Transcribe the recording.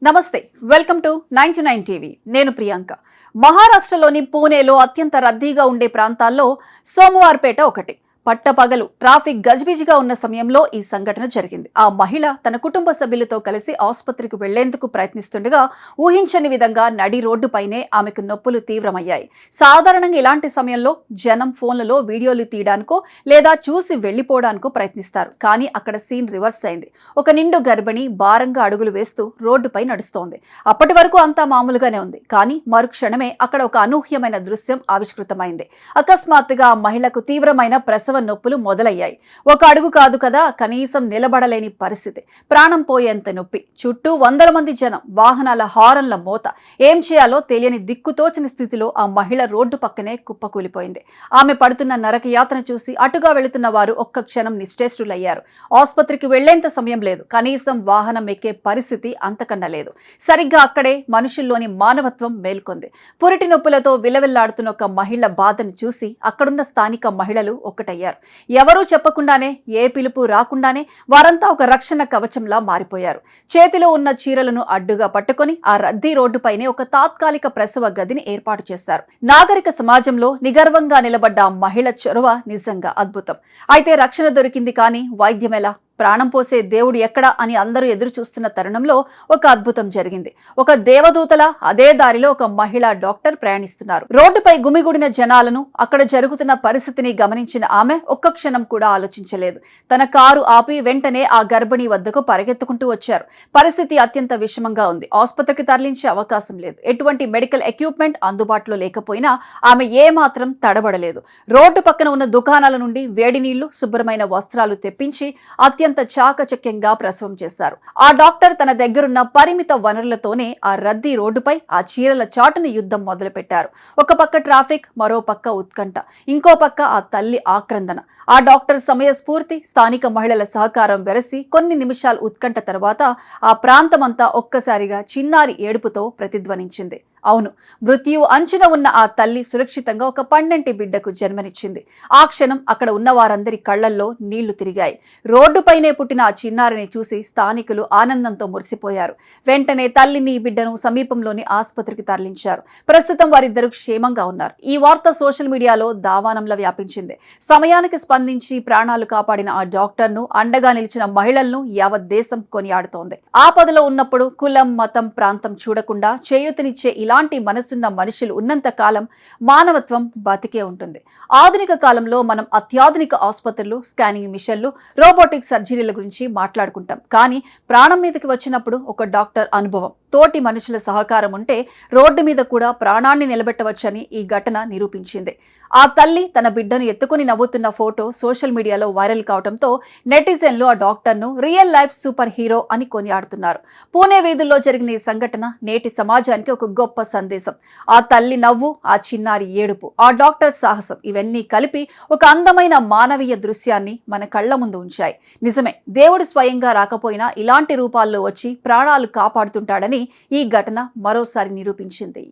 నమస్తే welcome to 99 TV నేను ప్రియాంక మహారాష్ట్రలోని పూణేలో అత్యంత రద్దీగా ఉండే ప్రాంతాల్లో సోమవారపేట ఒకటి పట్టపగలు ట్రాఫిక్ గజిబిజిగా ఉన్న సమయంలో ఈ సంఘటన జరిగింది. ఆ మహిళ తన కుటుంబ సభ్యులతో కలిసి ఆసుపత్రికి వెళ్లేందుకు ప్రయత్నిస్తుండగా ఊహించని విధంగా నడి రోడ్డుపైనే ఆమెకు నొప్పులు తీవ్రమయ్యాయి. సాధారణంగా ఇలాంటి సమయంలో జనం ఫోన్లలో వీడియోలు తీయడానికో లేదా చూసి వెళ్లిపోవడానికో ప్రయత్నిస్తారు. కానీ అక్కడ సీన్ రివర్స్ అయింది. ఒక నిండు గర్భిణి భారంగా అడుగులు వేస్తూ రోడ్డుపై నడుస్తోంది. అప్పటి వరకు అంతా మామూలుగానే ఉంది. కానీ మరుక్షణమే అక్కడ ఒక అనూహ్యమైన దృశ్యం ఆవిష్కృతమైంది. అకస్మాత్తుగా ఆ మహిళకు తీవ్రమైన ప్రసవ నొప్పులు మొదలయ్యాయి. ఒక అడుగు కాదు కదా, కనీసం నిలబడలేని పరిస్థితి. ప్రాణం పోయేంత నొప్పి. చుట్టూ వందల మంది జనం, వాహనాల హారన్ల మోత. ఏం చేయాలో తెలియని దిక్కుతోచని స్థితిలో ఆ మహిళ రోడ్డు పక్కనే కుప్పకూలిపోయింది. ఆమె పడుతున్న నరకయాతన చూసి అటుగా వెళుతున్న వారు ఒక్క క్షణం నిశ్చేష్టులయ్యారు. ఆసుపత్రికి వెళ్లేంత సమయం లేదు. కనీసం వాహనం ఎక్కే పరిస్థితి అంతకన్నా లేదు. సరిగ్గా అక్కడే మనుషుల్లోని మానవత్వం మేల్కొంది. పురిటి నొప్పులతో విలవిల్లాడుతున్న ఒక మహిళ బాధను చూసి అక్కడున్న స్థానిక మహిళలు ఒక్కటయ్యారు. ఎవరూ చెప్పకుండానే, ఏ పిలుపు రాకుండానే వారంతా ఒక రక్షణ కవచంలా మారిపోయారు. చేతిలో ఉన్న చీరలను అడ్డుగా పట్టుకొని ఆ రద్దీ రోడ్డుపైనే ఒక తాత్కాలిక ప్రసవ గదిని ఏర్పాటు చేశారు. నాగరిక సమాజంలో నిగర్వంగా నిలబడ్డ ఆ మహిళ చొరవ నిజంగా అద్భుతం. అయితే రక్షణ దొరికింది, కానీ వైద్యం ఎలా? ప్రాణం పోసే దేవుడు ఎక్కడా అని అందరూ ఎదురు చూస్తున్న తరుణంలో ఒక అద్భుతం జరిగింది. ఒక దేవదూతల అదే దారిలో ఒక మహిళా డాక్టర్ ప్రయాణిస్తున్నారు. రోడ్డుపై గుమిగూడిన జనాలను, అక్కడ జరుగుతున్న పరిస్థితిని గమనించిన ఆమె ఒక్క క్షణం కూడా ఆలోచించలేదు. తన కారు ఆపి వెంటనే ఆ గర్భిణి వద్దకు పరిగెత్తుకుంటూ వచ్చారు. పరిస్థితి అత్యంత విషమంగా ఉంది. ఆసుపత్రికి తరలించే అవకాశం లేదు. ఎటువంటి మెడికల్ ఎక్విప్మెంట్ అందుబాటులో లేకపోయినా ఆమె ఏమాత్రం తడబడలేదు. రోడ్డు పక్కన ఉన్న దుకాణాల నుండి వేడి నీళ్లు, శుభ్రమైన వస్త్రాలు తెప్పించి అత్యంత చాకచక్యంగా ప్రసవం చేశారు. ఆ డాక్టర్ తన దగ్గరున్న పరిమిత వనరులతోనే ఆ రద్దీ రోడ్డుపై ఆ చీరల చాటున యుద్ధం మొదలుపెట్టారు. ఒక పక్క ట్రాఫిక్, మరో పక్క ఉత్కంఠ, ఇంకో పక్క ఆ తల్లి ఆక్రందన. ఆ డాక్టర్ సమయస్ఫూర్తి, స్థానిక మహిళల సహకారం వెరసి కొన్ని నిమిషాల ఉత్కంఠ తర్వాత ఆ ప్రాంతమంతా ఒక్కసారిగా చిన్నారి ఏడుపుతో ప్రతిధ్వనించింది. అవును, మృత్యువు అంచున ఉన్న ఆ తల్లి సురక్షితంగా ఒక పండంటి బిడ్డకు జన్మనిచ్చింది. ఆ క్షణం అక్కడ ఉన్న వారందరి కళ్లల్లో నీళ్లు తిరిగాయి. రోడ్డుపైనే పుట్టిన ఆ చిన్నారిని చూసి స్థానికులు ఆనందంతో మురిసిపోయారు. వెంటనే తల్లిని, బిడ్డను సమీపంలోని ఆసుపత్రికి తరలించారు. ప్రస్తుతం వారిద్దరూ క్షేమంగా ఉన్నారు. ఈ వార్త సోషల్ మీడియాలో దావానంలా వ్యాపించింది. సమయానికి స్పందించి ప్రాణాలు కాపాడిన ఆ డాక్టర్ను, అండగా నిలిచిన మహిళలను యావత్ దేశం కొనియాడుతోంది. ఆపదలో ఉన్నప్పుడు కులం, మతం, ప్రాంతం చూడకుండా చేయూతనిచ్చే ఇలాంటి మనసున్న మనుషులు ఉన్నంత కాలం మానవత్వం బతికే ఉంటుంది. ఆధునిక కాలంలో మనం అత్యాధునిక ఆసుపత్రులు, స్కానింగ్ మిషన్లు, రోబోటిక్ సర్జరీల గురించి మాట్లాడుకుంటాం. కానీ ప్రాణం మీదకి వచ్చినప్పుడు ఒక డాక్టర్ అనుభవం, తోటి మనుషుల సహకారం ఉంటే రోడ్డు మీద కూడా ప్రాణాన్ని నిలబెట్టవచ్చని ఈ ఘటన నిరూపించింది. ఆ తల్లి తన బిడ్డను ఎత్తుకుని నవ్వుతున్న ఫోటో సోషల్ మీడియాలో వైరల్ కావడంతో నెటిజన్లు ఆ డాక్టర్ను రియల్ లైఫ్ సూపర్ హీరో అని కొనియాడుతున్నారు. పూణే వీధుల్లో జరిగిన ఈ సంఘటన నేటి సమాజానికి ఒక గొప్ప సందేశం. ఆ తల్లి నవ్వు, ఆ చిన్నారి ఏడుపు, ఆ డాక్టర్ సాహసం, ఇవన్నీ కలిపి ఒక అందమైన మానవీయ దృశ్యాన్ని మన కళ్ల ముందు ఉంచాయి. నిజమే, దేవుడు స్వయంగా రాకపోయినా ఇలాంటి రూపాల్లో వచ్చి ప్రాణాలు కాపాడుతుంటాడని ఈ ఘటన మరోసారి నిరూపించింది.